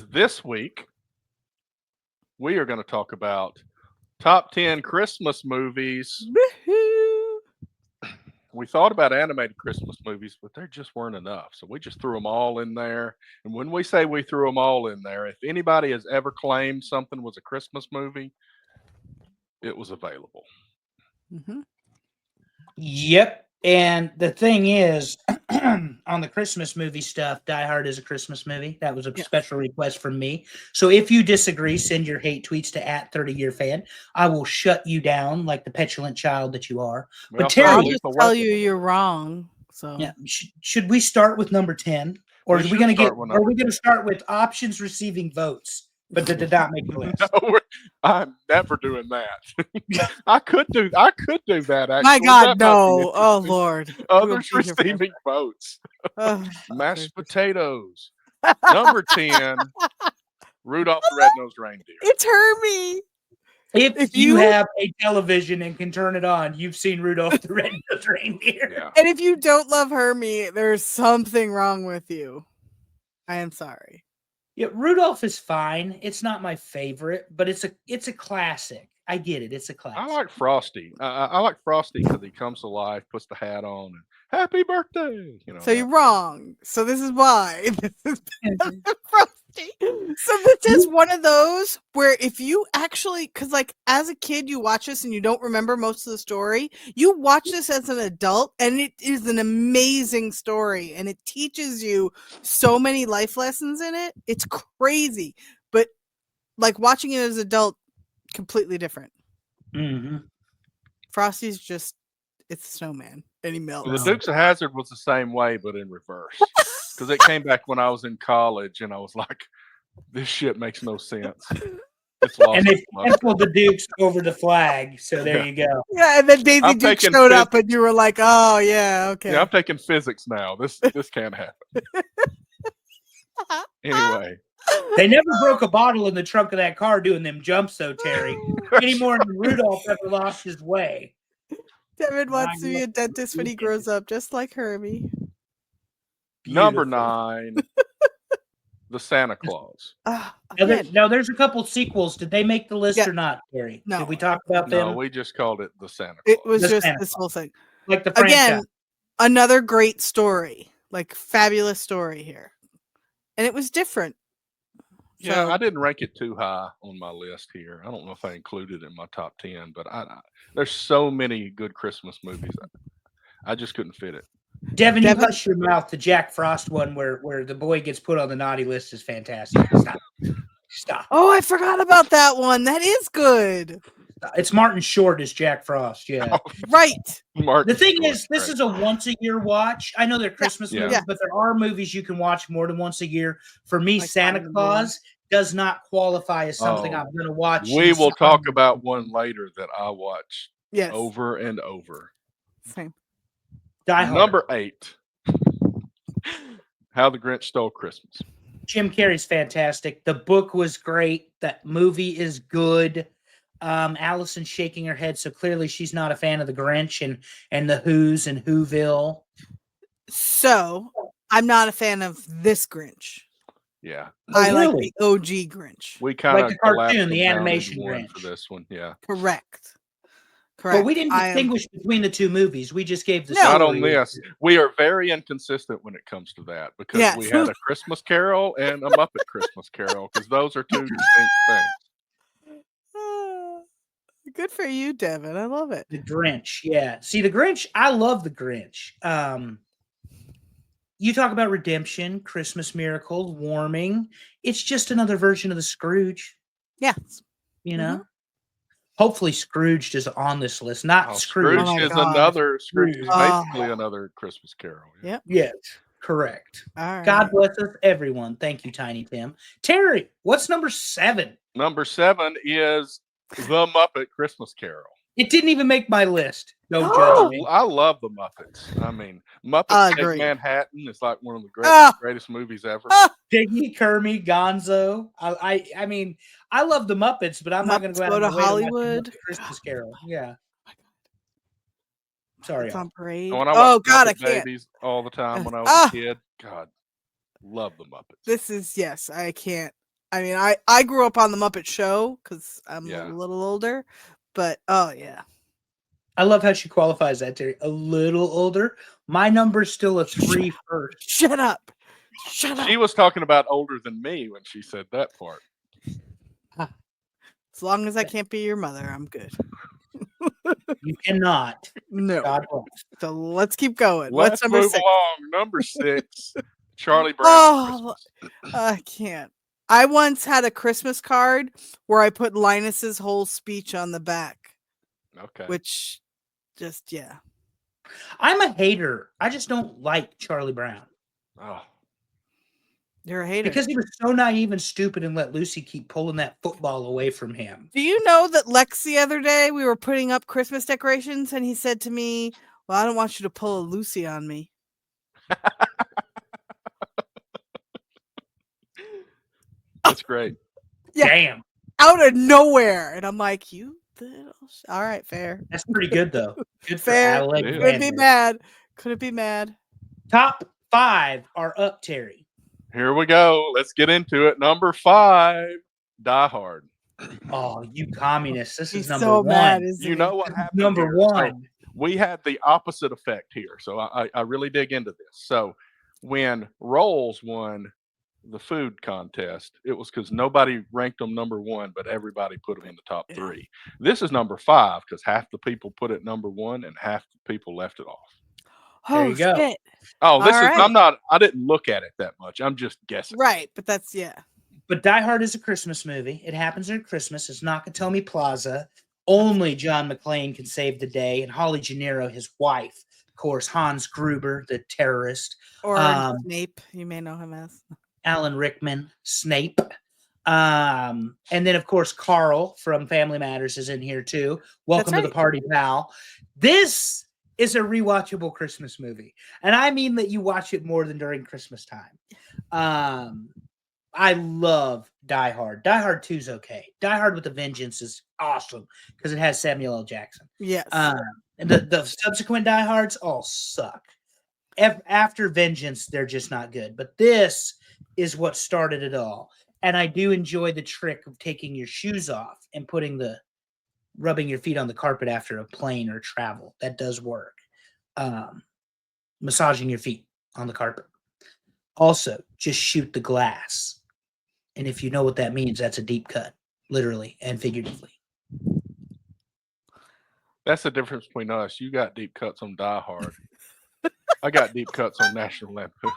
This week, we are going to talk about top 10 Christmas movies. Woohoo! We thought about animated Christmas movies, but there just weren't enough. So we just threw them all in there. And when we say we threw them all in there, if anybody has ever claimed something was a Christmas movie, it was available. Mm-hmm. Yep. And the thing is, on the Christmas movie stuff, Die Hard is a Christmas movie. That was a special request from me. So if you disagree, send your hate tweets to @30yearfan. I will shut you down like the petulant child that you are. Well, But Terry, I'll Lethal just Weapon. tell you you're wrong. So yeah, should we start with number 10? Or We are we should going to start get? with Or are number we going to start with options receiving votes, but that did not make the list? No, I'm never doing that. I could do that. Actually, my God, That might be no! Oh interesting. Lord, Others We'll be here forever. receiving votes. Oh, Mashed potatoes. Number 10, Rudolph the Red-Nosed Reindeer. it's Hermie. If you have a television and can turn it on, you've seen Rudolph the Red-Nosed Reindeer. Yeah. And if you don't love Hermie, there's something wrong with you. I am sorry. Yeah, Rudolph is fine. It's not my favorite, but it's a classic. I get it. It's a classic. I like Frosty. I like Frosty because he comes to life, puts the hat on, and happy birthday. You know. So you're wrong. So this is why. This is Frosty. So this is one of those where if you actually, because like as a kid you watch this and you don't remember most of the story, you watch this as an adult and it is an amazing story and it teaches you so many life lessons in it. It's crazy, but like watching it as an adult, completely different. Mm-hmm. Frosty's just it's a snowman and he melts. Well, the Dukes of Hazzard was the same way, but in reverse. Because it came back when I was in college, and I was like, "This shit makes no sense." It's lost And they its luster. penciled the Dukes over the flag. So there you go. Yeah, and then Daisy I'm Duke taking showed up and you were like, oh yeah, okay. Yeah, I'm taking physics now. This can't happen. Anyway, They never broke a bottle in the trunk of that car doing them jumps, though, Terry. Any more than Rudolph ever lost his way. Devin wants to be a dentist when he grows up, just like Hermie. number Beautiful. 9, the Santa Claus. Now, there's a couple sequels. Did they make the list Yeah. or not, Terry? No. Did we talk about No, them? we just called it the Santa Claus. It was The just Santa this whole thing. Like the franchise. Again, another great story, like fabulous story here. And it was different. Yeah, So- I didn't rank it too high on my list here. I don't know if I included it in my top 10, but there's so many good Christmas movies. I just couldn't fit it. Devin, you Devin- hush your mouth. The Jack Frost one where the boy gets put on the naughty list is fantastic. Stop. Stop. Oh, I forgot about that one. That is good. It's Martin Short as Jack Frost. Yeah. Right. Martin The thing Short, is, this right. is a once-a-year watch. I know they're Christmas Yeah. movies, but there are movies you can watch more than once a year. For me, Like Santa Finding Claus does not qualify as something Oh, I'm going to watch. We in will the talk summer. about one later that I watched Yes. over and over. Same. Die Hard. Number 8, How the Grinch Stole Christmas. Jim Carrey's fantastic. The book was great. That movie is good. Allison's shaking her head, so clearly she's not a fan of the Grinch and the Who's and Whoville. So I'm not a fan of this Grinch. Yeah, I like really? the OG Grinch. we kind of Like the cartoon, the animation for Grinch. this one. Yeah, Correct. But we didn't I am- distinguish between the two movies. We just gave the No. not on story. this. We are very inconsistent when it comes to that because Yes. we had a Christmas Carol and a Muppet Christmas Carol because those are two distinct things. Good for you, Devin. I love it. The Grinch, yeah. See, the Grinch, I love the Grinch. You talk about redemption, Christmas miracle, warming. It's just another version of the Scrooge, Yes. you know? Hopefully Scrooge is on this list, not Oh, Scrooge. Oh my is God. another Scrooge is Oh. basically another Christmas Carol. Yep. Yes, correct. All right. God bless us, everyone. Thank you, Tiny Tim. Terry, what's number 7? Number 7 is the Muppet Christmas Carol. It didn't even make my list. Don't judge me. I love the Muppets. I mean, I Muppets agree. Take Manhattan is like one of the Ah. greatest movies ever. Piggy, Kermit, Gonzo. I mean, I love the Muppets, but I'm not going Muppets to go out Go of to my way to watch the Hollywood. Muppet Christmas Carol. Yeah. Sorry. It's on parade. And when I Oh watched God, I Muppet can't. Babies all the time when I was Ah. a kid, God, love the Muppets. This is yes. I can't. I mean, I grew up on the Muppet Show because I'm Yeah. a little older, but oh yeah. I love how she qualifies that, Terry. A little older. My number's still a 3 first. Shut up. Shut up. She was talking about older than me when she said that part. As long as I can't be your mother, I'm good. You cannot. No. God bless. So let's keep going. Let's What's number move 6? along. Number 6, Charlie Brown. Oh, I can't. I once had a Christmas card where I put Linus's whole speech on the back, Okay. which just, yeah. I'm a hater. I just don't like Charlie Brown Oh, You're a hater. because he was so naive and stupid and let Lucy keep pulling that football away from him. Do you know that Lex the other day we were putting up Christmas decorations and he said to me, "Well, I don't want you to pull a Lucy on me." that's great. Yeah. Damn. Out of nowhere. And I'm like, "You little all right, fair. That's pretty good, though. Good for Fair. Alexander. Could be mad. Could be mad." Top 5 are up, Terry. Here we go. Let's get into it. Number 5, Die Hard. Oh, you communists. This He's is number so 1. mad, isn't You he? know what happened? Number here? So 1. we had the opposite effect here. So I really dig into this. So when Rolls won the food contest, it was because nobody ranked them number 1, but everybody put them in the top 3. This is number 5 because half the people put it number 1 and half the people left it off. There Oh you go. shit. Oh, this All is right. I'm not I didn't look at it that much. I'm just guessing. Right, but that's yeah. But Die Hard is a Christmas movie. It happens at Christmas. It's Nakatomi Plaza. Only John McClane can save the day, and Holly Gennaro, his wife. Of course, Hans Gruber, the terrorist. Or Snape. You may know him as. Alan Rickman, Snape. And then, of course, Carl from Family Matters is in here, too. Welcome to the right. party, pal. This is a rewatchable Christmas movie. And I mean that you watch it more than during Christmas time. I love Die Hard. Die Hard 2 is okay. Die Hard with a Vengeance is awesome because it has Samuel L. Jackson. Yes. And the subsequent Die Hards all suck. After Vengeance, they're just not good. But this is what started it all. And I do enjoy the trick of taking your shoes off and rubbing your feet on the carpet after a plane or travel. That does work. Massaging your feet on the carpet. Also, just shoot the glass. And if you know what that means, that's a deep cut, literally and figuratively. That's the difference between us. You got deep cuts on Die Hard. I got deep cuts on National Lampoons.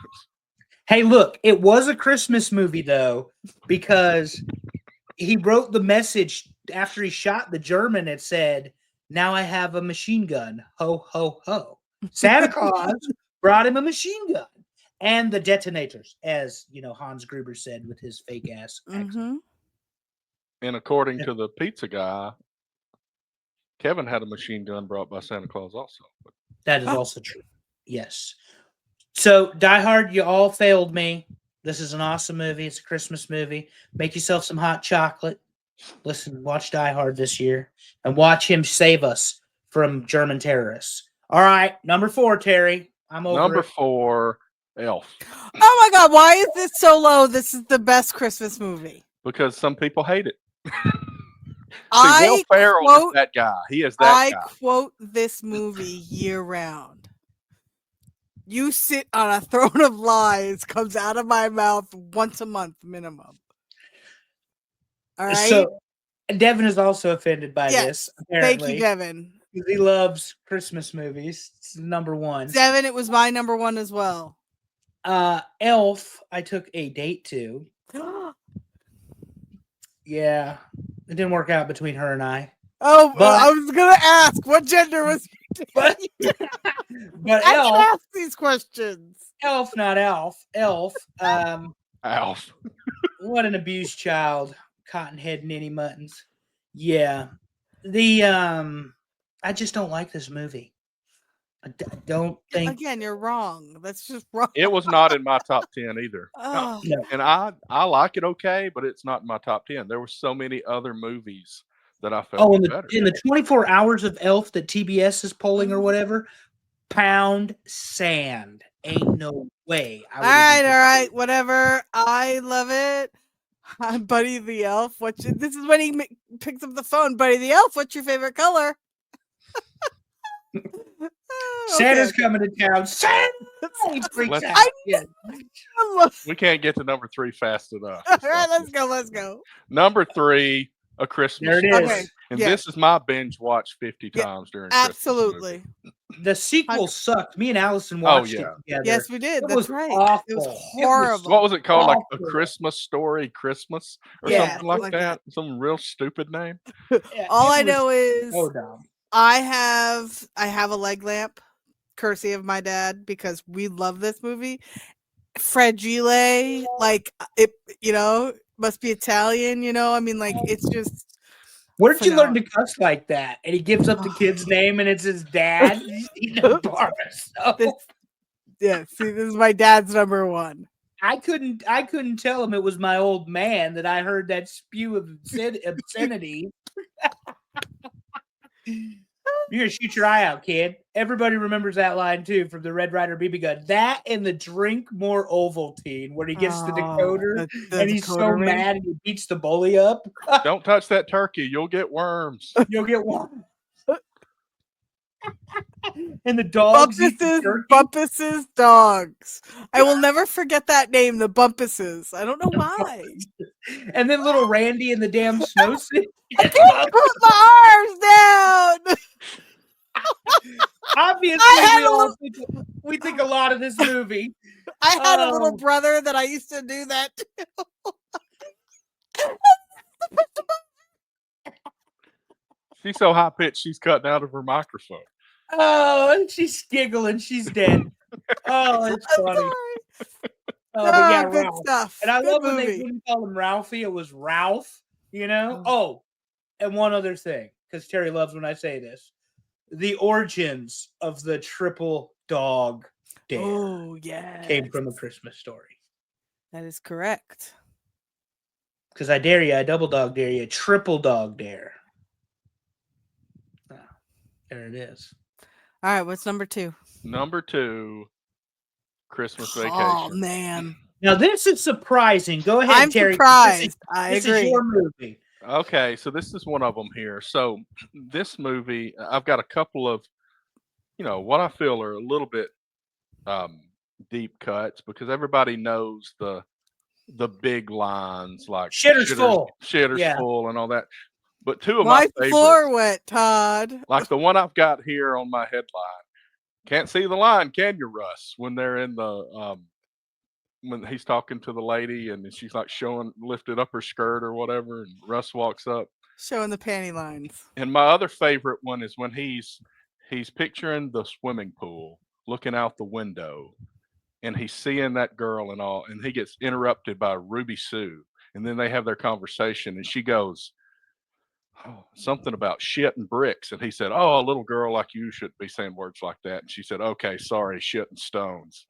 Hey, look, it was a Christmas movie, though, because he wrote the message after he shot the German. It said, "Now I have a machine gun. Ho, ho, ho." Santa Claus brought him a machine gun. And the detonators, as you know, Hans Gruber said with his fake ass accent. Mm-hmm. And according to the pizza guy, Kevin had a machine gun brought by Santa Claus also. That is also true. Yes. So, Die Hard, you all failed me. This is an awesome movie. It's a Christmas movie. Make yourself some hot chocolate. Listen, watch Die Hard this year and watch him save us from German terrorists. All right, number 4, Terry. I'm over Number it. 4, Elf. Oh my god, why is this so low? This is the best Christmas movie. Because some people hate it. See, I Will Ferrell quote- is that guy. He is that I guy. quote this movie year round. "You sit on a throne of lies" comes out of my mouth once a month minimum. All right. So, Devin is also offended by Yes. this, Thank apparently. you, Devin. Because he loves Christmas movies. It's number 1. Devin, it was my number 1 as well. Elf, I took a date to. Yeah. It didn't work out between her and I. Oh, But- I was gonna ask what gender was. But, but I Elf, ask these questions. Elf, not Elf. Elf. Alf. What an abused child. Cottonhead ninny muttons. Yeah. I just don't like this movie. I don't think. Again, you're wrong. That's just wrong. It was not in my top 10 either. Oh, And I like it okay, but it's not in my top 10. There were so many other movies that I felt Oh, in better. the 24 hours of Elf that TBS is polling or whatever, pound sand. Ain't no way. all right, whatever. I love it. Hi, Buddy the Elf. This is when he picks up the phone. Buddy the Elf, what's your favorite color? Santa's Okay. coming to town. Santa! He freaks Let's- out. Yeah. We can't get to number 3 fast enough. All right, let's go. Let's go. Number 3, A Christmas There it Story. is. Okay. And Yeah. this is my binge watch 50 Yeah, times during Christmas Absolutely. The sequel sucked. Me and Allison watched it yeah. together. Yes, we did. It That's was right. awful. It was It was- horrible. What was it called? Like A Awful. Christmas Story Christmas or Yeah, something like like that? Some real stupid name. Yeah, All it I was know is so dumb. I have a leg lamp, courtesy of my dad, because we love this movie. Fragile, like it, must be Italian. I mean, like it's just. Where did you learn phenomenal. to cuss like that? And he gives up the kid's name, and it's his dad. He's eating a bar of soap. This, yeah, see, this is my dad's number one. I couldn't tell him it was my old man that I heard that spew of obscenity. You're gonna shoot your eye out, kid. Everybody remembers that line too from the Red Ryder BB gun. That and the Drink More Ovaltine, where he gets the decoder The and he's so decoder ring. mad and he beats the bully up. Don't touch that turkey. You'll get worms. You'll get one. And the dogs eat the Bumpus's, turkey. Bumpus's dogs. I will never forget that name, the Bumpuses. I don't know why. And then little Randy in the damn snowsuit. I can't put my arms down. Obviously, I had we think a lot of this movie. I had a Oh. little brother that I used to do that to. She's so high pitched, she's cutting out of her microphone. Oh, and she's giggling. She's dead. Oh, it's I'm funny. sorry. Oh, but yeah, Good Ralph. stuff. And I Good love when they movie. wouldn't call him Ralphie. It was Ralph, Oh, and one other thing, because Terry loves when I say this. The origins of the triple dog dare Oh, yeah. came from A Christmas Story. That is correct. Because I dare you, I double dog dare you, triple dog dare. Ah, there it is. All right, what's number 2? Number 2, Christmas Vacation. Oh, man. Now, this is surprising. Go ahead, I'm Terry. surprised. I This agree. is your movie. Okay, so this is one of them here. So this movie, I've got a couple of, what I feel are a little bit deep cuts because everybody knows the big lines like Shitter's full. shitter's Yeah. full, and all that. But two of My my favorites, floor wet, Todd. like the one I've got here on my headline. Can't see the line, can you, Russ? When they're in the when he's talking to the lady and she's like lifted up her skirt or whatever, and Russ walks up. Showing the panty lines. And my other favorite one is when he's picturing the swimming pool, looking out the window, and he's seeing that girl and all, and he gets interrupted by Ruby Sue, and then they have their conversation, and she goes, "Oh, something about shit and bricks," and he said, "Oh, a little girl like you shouldn't be saying words like that," and she said, "Okay, sorry, shit and stones."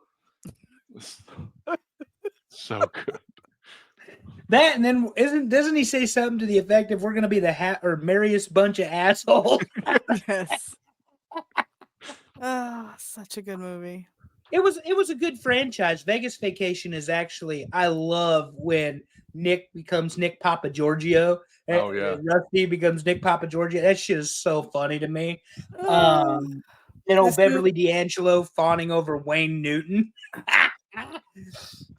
So good. That and then doesn't he say something to the effect of we're gonna be the merriest bunch of assholes? Yes. Oh, such a good movie. It was a good franchise. Vegas Vacation is actually I love when Nick becomes Nick Papa Giorgio. Oh, yeah. and Rusty becomes Nick Papa Giorgio. That shit is so funny to me. Oh, And old This movie- Beverly D'Angelo fawning over Wayne Newton.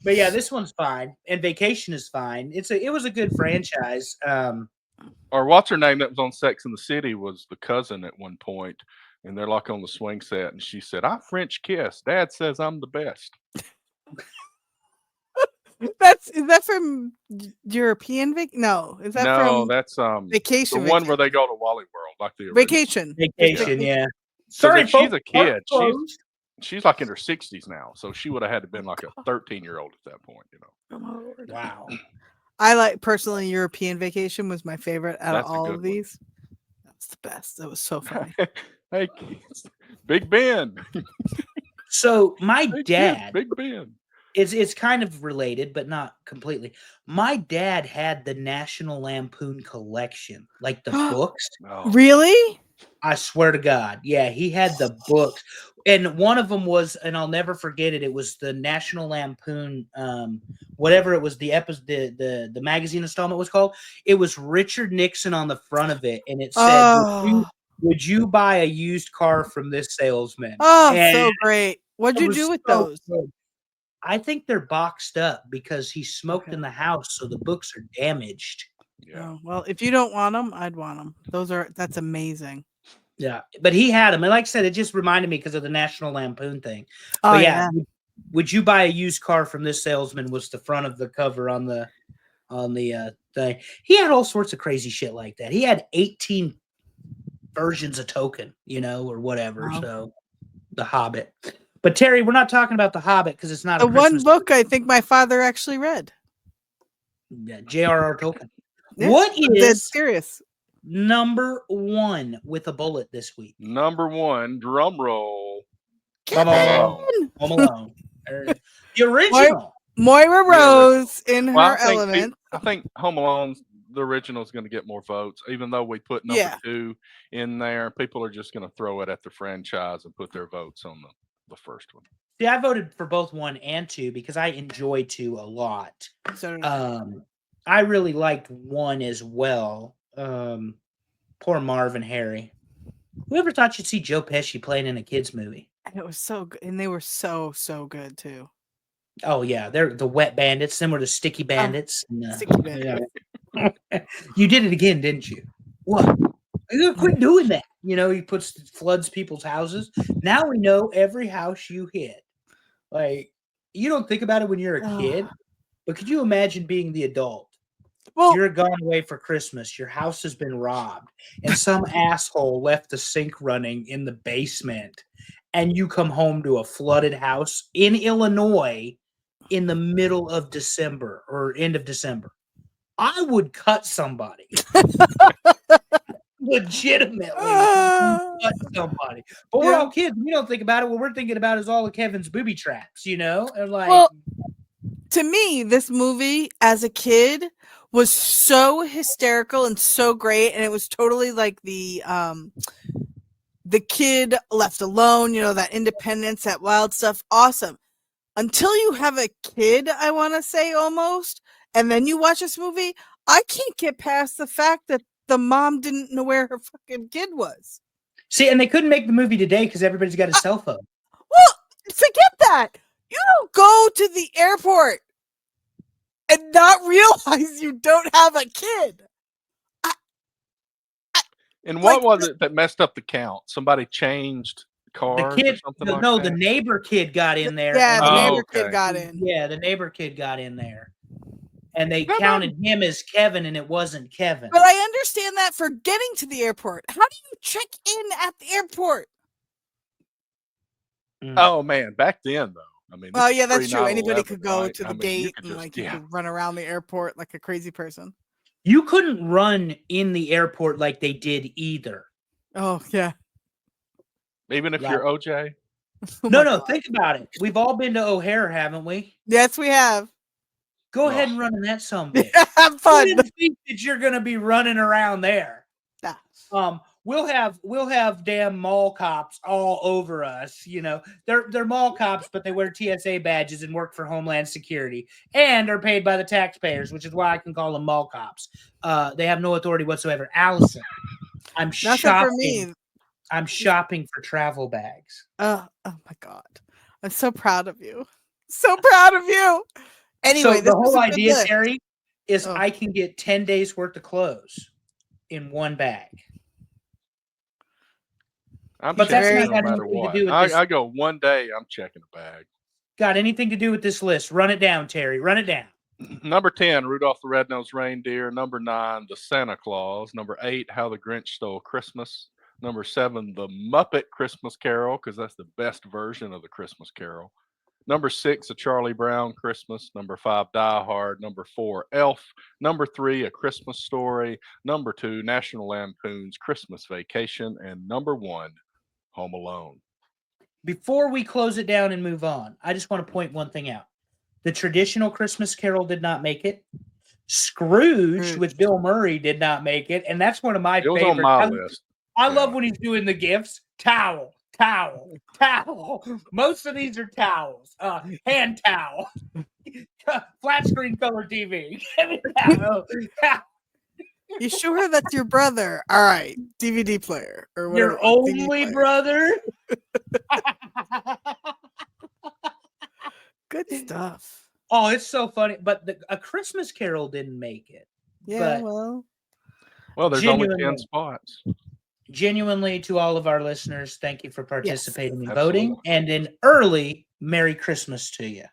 But yeah, this one's fine, and Vacation is fine. It was a good franchise. Or what's her name that was on Sex and the City was the cousin at one point, and they're like on the swing set, and she said, "I French kiss. Dad says I'm the best." is that from European No, is that No, from that's Vacation? the one where they go to Wally World, like the original. Vacation. Vacation, yeah. So Sorry, if she's folks, a kid, park closed. she's like in her 60s now, so she would have had to been like a 13-year-old at that point, Wow. I like personally European Vacation was my favorite out That's of a all good of one. these. That's the best. That was so funny. Hey, kids, Big Ben. So my Hey, kids, dad, Big Ben. it's kind of related, but not completely. My dad had the National Lampoon collection, like the books. Oh, Really? I swear to God. Yeah, he had the books. And one of them was, and I'll never forget it, it was the National Lampoon, whatever it was, the episode, the magazine installment was called. It was Richard Nixon on the front of it, and it said, Oh, would you buy a used car from this salesman? oh, And so great. What'd it you was do with so those? good. I think they're boxed up because he smoked Okay. in the house, so the books are damaged. Yeah. Oh, well, if you don't want them, I'd want them. That's amazing. Yeah, but he had them, and like I said, it just reminded me because of the National Lampoon thing. Oh, But yeah. would you buy a used car from this salesman? Was the front of the cover on the thing? He had all sorts of crazy shit like that. He had 18 versions of Tolkien, or whatever. Wow. So, The Hobbit. But Terry, we're not talking about The Hobbit because it's not The a one Christmas book I think my father actually read. Yeah, J.R.R. Tolkien. Yeah, What I'm dead is serious. number one with a bullet this week? Number one, drum roll. Home Alone. Kevin! Home Alone. The original. Moira Rose in her Well, element. I think Home Alone, the original, is going to get more votes, even though we put number two in there. People are just going to throw it at the franchise and put their votes on the first one. See, I voted for both 1 and 2 because I enjoy 2 a lot. So I really liked 1 as well. Poor Marv and Harry. Whoever thought you'd see Joe Pesci playing in a kids movie? it was so good, and they were so good too. Oh yeah, they're the Wet Bandits, similar to Sticky Bandits. Sticky Bandits. Yeah. You did it again, didn't you? What? Quit doing that. He floods people's houses. Now we know every house you hit. Like, you don't think about it when you're a kid, but could you imagine being the adult? Well, You're gone away for Christmas. Your house has been robbed, and some asshole left the sink running in the basement, and you come home to a flooded house in Illinois in the middle of December or end of December. I would cut somebody. Legitimately cut somebody. But we're all kids. We don't think about it. What we're thinking about is all of Kevin's booby traps, And well, to me, this movie as a kid was so hysterical and so great, and it was totally like the kid left alone, that independence, that wild stuff. Awesome. Until you have a kid, I want to say almost, and then you watch this movie, I can't get past the fact that the mom didn't know where her fucking kid was. See, and they couldn't make the movie today because everybody's got a cell phone. Well, forget that. You don't go to the airport and not realize you don't have a kid. And what was it that messed up the count? Somebody changed cars The kid, or something like that? the neighbor kid got in there. Yeah, the and neighbor kid got in. Yeah, the neighbor kid got in there. And they counted him as Kevin, and it wasn't Kevin. But I understand that for getting to the airport. How do you check in at the airport? Oh, man. Back then, though. I mean, well, yeah, that's true. 9/11, Anybody could go right? to the I mean, gate you and could you could run around the airport like a crazy person. You couldn't run in the airport like they did either. Oh, yeah. Even if you're OJ? No, think about it. We've all been to O'Hare, haven't we? Yes, we have. Go ahead and run in that sumbitch. Have fun. I didn't think that you're going to be running around there. Nah. We'll have damn mall cops all over us. They're mall cops, but they wear TSA badges and work for Homeland Security and are paid by the taxpayers, which is why I can call them mall cops. They have no authority whatsoever. Allison, I'm shopping. For me. I'm shopping for travel bags. Oh my God. I'm so proud of you. So proud of you. Anyway, so the whole idea, Terry, is I can get 10 days worth of clothes in one bag. But that's not no matter what. I go one day, I'm checking a bag. Got anything to do with this list? Run it down, Terry. Run it down. Number 10, Rudolph the Red-Nosed Reindeer. Number 9, The Santa Claus. Number 8, How the Grinch Stole Christmas. Number 7, The Muppet Christmas Carol, because that's the best version of the Christmas Carol. Number 6, A Charlie Brown Christmas. Number 5, Die Hard. Number 4, Elf. Number 3, A Christmas Story. Number 2, National Lampoon's Christmas Vacation. And number 1, Home Alone. Before we close it down and move on, I just want to point one thing out. The traditional Christmas Carol did not make it. Scrooge with Bill Murray did not make it. And that's one of my favorites. On my list. I Yeah. love when he's doing the gifts. Towel. Most of these are towels. Hand towel. Flat screen color TV. Give me towel. You sure that's your brother? All right, DVD player or whatever. Your DVD only player. brother. Good stuff. Oh, it's so funny. But A Christmas Carol didn't make it. Yeah, But well, Well, there's only 10 Genuinely. spots. Genuinely, to all of our listeners, thank you for participating in Absolutely. voting, and an early Merry Christmas to you.